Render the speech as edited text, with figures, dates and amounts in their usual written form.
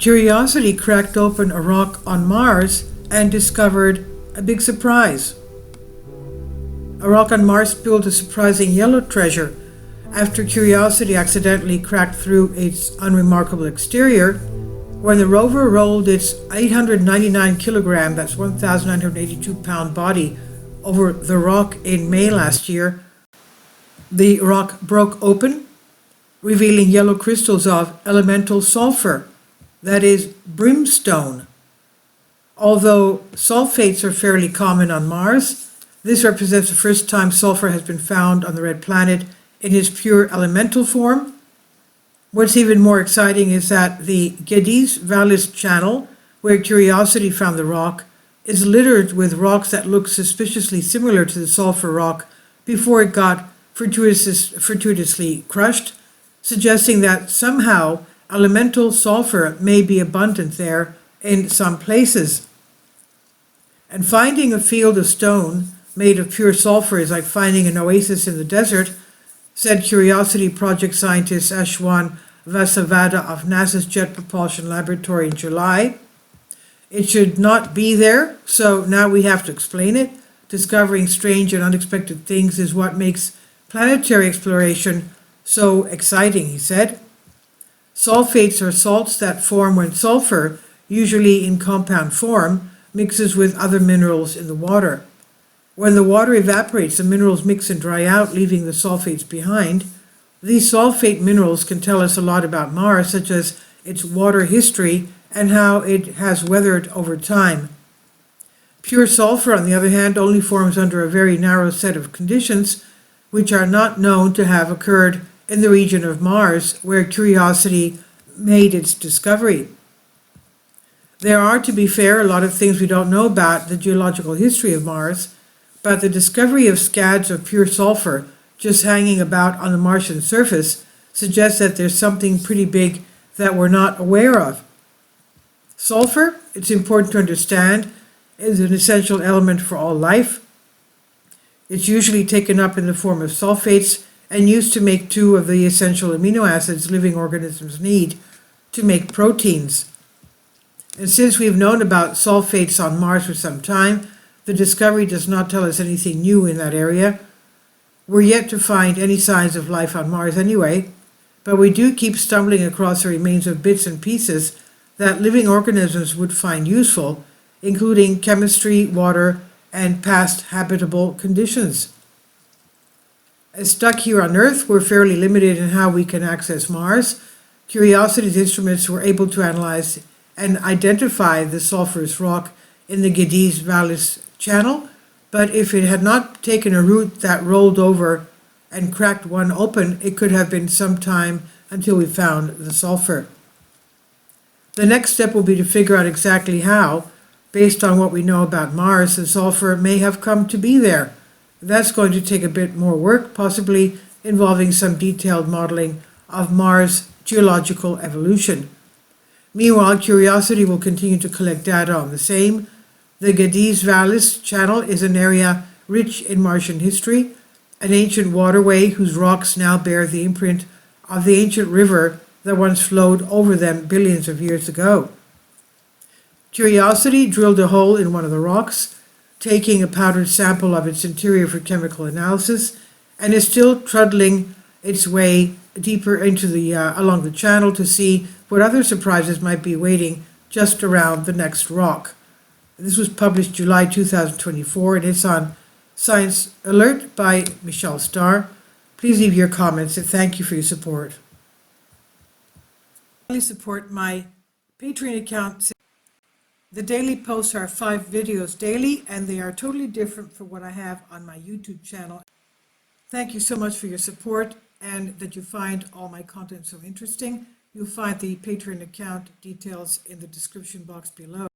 Curiosity cracked open a rock on Mars and discovered a big surprise. A rock on Mars spilled a surprising yellow treasure after Curiosity accidentally cracked through its unremarkable exterior. When the rover rolled its 899 kilogram, that's 1,982 pound body over the rock in May last year, the rock broke open, revealing yellow crystals of elemental sulfur, that is, brimstone. Although sulfates are fairly common on Mars, this represents the first time sulfur has been found on the red planet in its pure elemental form. What's even more exciting is that the Geddes Vallis channel, where Curiosity found the rock, is littered with rocks that look suspiciously similar to the sulfur rock before it got fortuitously crushed, suggesting that somehow elemental sulfur may be abundant there in some places. And finding a field of stone made of pure sulfur is like finding an oasis in the desert, said Curiosity project scientist Ashwan Vasavada of NASA's Jet Propulsion Laboratory in July. It should not be there, so now we have to explain it. Discovering strange and unexpected things is what makes planetary exploration so exciting, he said. Sulfates are salts that form when sulfur, usually in compound form, mixes with other minerals in the water. When the water evaporates, the minerals mix and dry out, leaving the sulfates behind. These sulfate minerals can tell us a lot about Mars, such as its water history and how it has weathered over time. Pure sulfur, on the other hand, only forms under a very narrow set of conditions, which are not known to have occurred in the region of Mars where Curiosity made its discovery. There are, to be fair, a lot of things we don't know about the geological history of Mars, but the discovery of scads of pure sulfur just hanging about on the Martian surface suggests that there's something pretty big that we're not aware of. Sulfur, it's important to understand, is an essential element for all life. It's usually taken up in the form of sulfates and used to make two of the essential amino acids living organisms need to make proteins. And since we've known about sulfates on Mars for some time, the discovery does not tell us anything new in that area. We're yet to find any signs of life on Mars anyway, but we do keep stumbling across the remains of bits and pieces that living organisms would find useful, including chemistry, water, and past habitable conditions. As stuck here on Earth, we're fairly limited in how we can access Mars. Curiosity's instruments were able to analyze and identify the sulfurous rock in the Geddes Vallis channel, but if it had not taken a route that rolled over and cracked one open, it could have been some time until we found the sulfur. The next step will be to figure out exactly how, based on what we know about Mars, the sulfur may have come to be there. That's going to take a bit more work, possibly involving some detailed modeling of Mars' geological evolution. Meanwhile, Curiosity will continue to collect data on the same. The Geddes Vallis channel is an area rich in Martian history, an ancient waterway whose rocks now bear the imprint of the ancient river that once flowed over them billions of years ago. Curiosity drilled a hole in one of the rocks, taking a powdered sample of its interior for chemical analysis, and is still trundling its way deeper into along the channel to see what other surprises might be waiting just around the next rock. This was published July 2024, and it's on Science Alert by Michelle Starr. Please leave your comments, and thank you for your support. Please support my Patreon account. The daily posts are 5 videos daily, and they are totally different from what I have on my YouTube channel. Thank you so much for your support and that you find all my content so interesting. You'll find the Patreon account details in the description box below.